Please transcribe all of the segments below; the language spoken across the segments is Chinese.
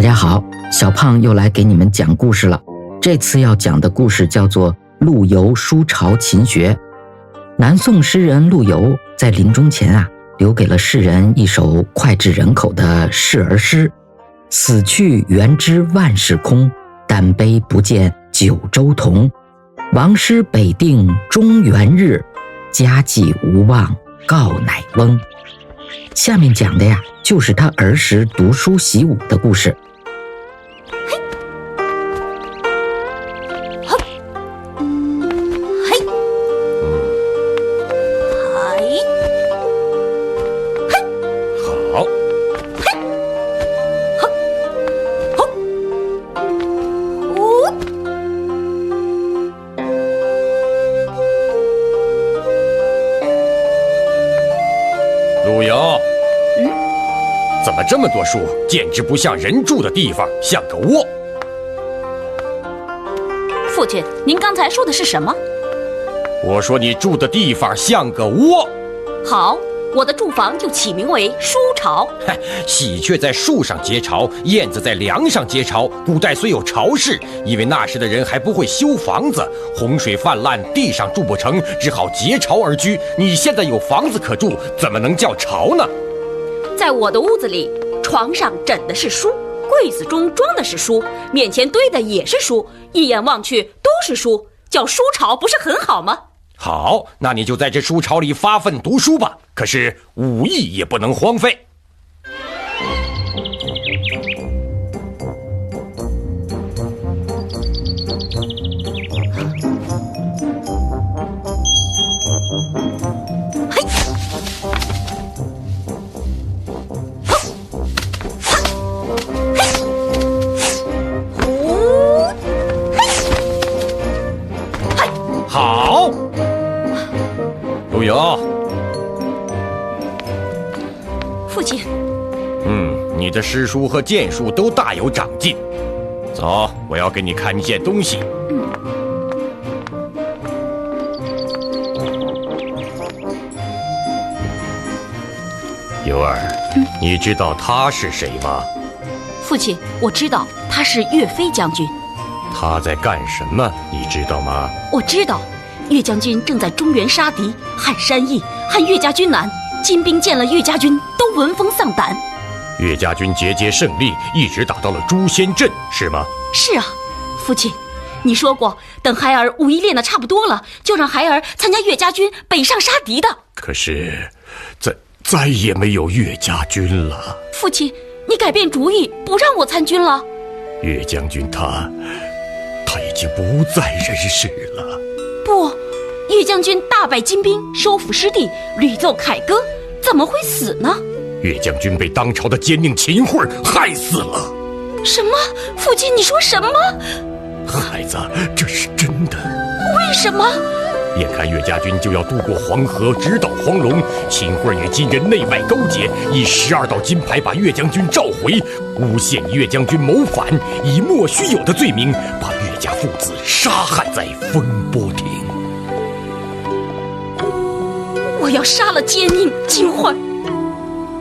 大家好，小胖又来给你们讲故事了。这次要讲的故事叫做陆游书巢勤学。南宋诗人陆游在临终前留给了世人一首脍炙人口的示儿诗：死去元知万事空，但悲不见九州同。王师北定中原日，家祭无忘告乃翁。下面讲的就是他儿时读书习武的故事。陆游，怎么这么多书，简直不像人住的地方，像个窝。父亲，您刚才说的是什么？我说你住的地方像个窝。好，我的住房就起名为书巢。喜鹊在树上结巢，燕子在梁上结巢。古代虽有巢室，因为那时的人还不会修房子，洪水泛滥，地上住不成，只好结巢而居。你现在有房子可住，怎么能叫巢呢？在我的屋子里，床上枕的是书，柜子中装的是书，面前堆的也是书，一眼望去都是书，叫书巢不是很好吗？好，那你就在这书巢里发奋读书吧。可是武艺也不能荒废。好，陆游。父亲，你的诗书和剑术都大有长进。走，我要给你看一件东西。尤儿，你知道他是谁吗？父亲，我知道他是岳飞将军。他在干什么？你知道吗？我知道，岳将军正在中原杀敌，撼山易，撼岳家军难。金兵见了岳家军，都闻风丧胆。岳家军节节胜利，一直打到了诛仙阵，是吗？是啊，父亲，你说过，等孩儿武艺练得差不多了，就让孩儿参加岳家军北上杀敌的。可是，再也没有岳家军了。父亲，你改变主意，不让我参军了？岳将军他已经不在人世了。不，岳将军大败金兵，收复失地，屡奏凯歌，怎么会死呢？岳将军被当朝的奸佞秦桧害死了。什么？父亲，你说什么？孩子，这是真的。为什么？眼看岳家军就要渡过黄河，直捣黄龙，秦桧与金人内外勾结，以12道金牌把岳将军召回，诬陷岳将军谋反，以莫须有的罪名把岳家父子杀害在风波亭。我要杀了奸佞秦桧。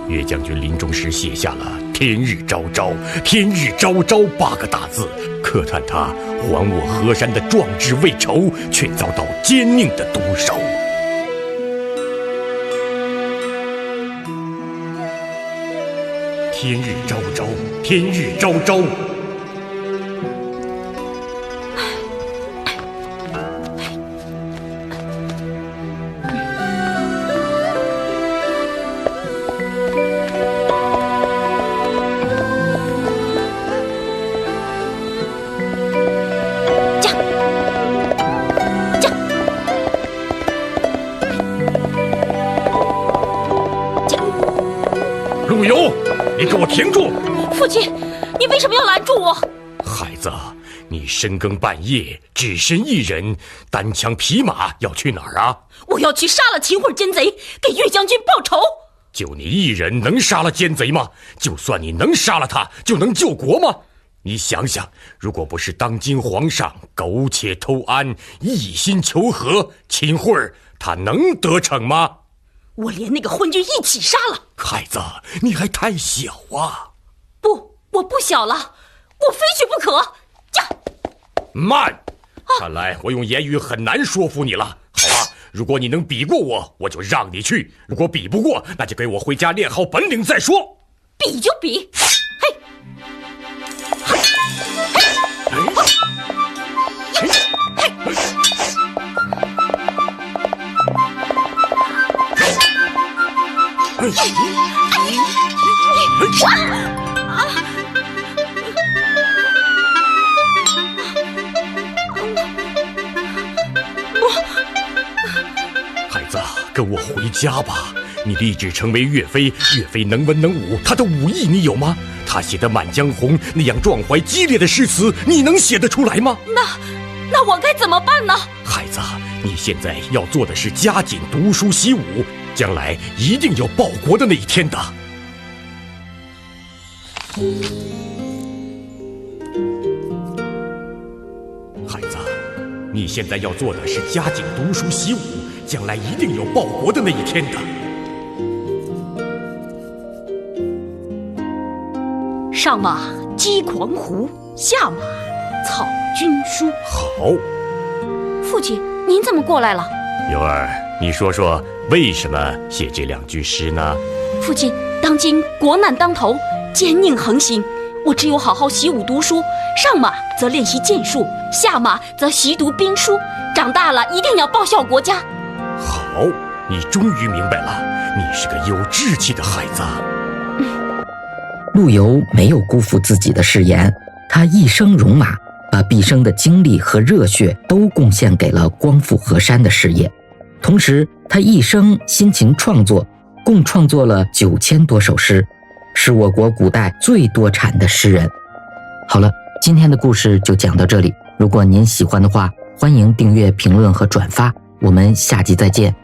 岳将军临终时写下了“天日昭昭，天日昭昭”8个大字，可叹他还我河山的壮志未酬，却遭到奸佞的毒手。天日昭昭，天日昭昭。陆游，你给我停住！父亲，你为什么要拦住我？孩子，你深更半夜，只身一人，单枪匹马要去哪儿啊？我要去杀了秦桧奸贼，给岳将军报仇。就你一人能杀了奸贼吗？就算你能杀了他，就能救国吗？你想想，如果不是当今皇上苟且偷安，一心求和，秦桧他能得逞吗？我连那个昏君一起杀了。孩子，你还太小啊。不，我不小了，我非去不可！呀，慢！看来我用言语很难说服你了。好啊，如果你能比过我，我就让你去；如果比不过，那就给我回家练好本领再说。比就比，嘿，嘿，嘿，嘿，嘿。孩子，跟我回家吧。你立志成为岳飞，岳飞能文能武，他的武艺你有吗？他写的《满江红》那样壮怀激烈的诗词，你能写得出来吗？那我该怎么办呢？孩子，你现在要做的是加紧读书习武，将来一定有报国的那一天的。孩子，你现在要做的是加紧读书习武，将来一定有报国的那一天的。上马击狂胡，下马草军书。好。父亲，您怎么过来了？尤儿，你说说为什么写这2句诗呢？父亲，当今国难当头，奸佞横行，我只有好好习武读书，上马则练习剑术，下马则习读兵书，长大了一定要报效国家。好，你终于明白了，你是个有志气的孩子。陆游没有辜负自己的誓言，他一生戎马，把毕生的精力和热血都贡献给了光复河山的事业。同时，他一生辛勤创作，共创作了9000多首诗，是我国古代最多产的诗人。好了，今天的故事就讲到这里。如果您喜欢的话，欢迎订阅、评论和转发。我们下集再见。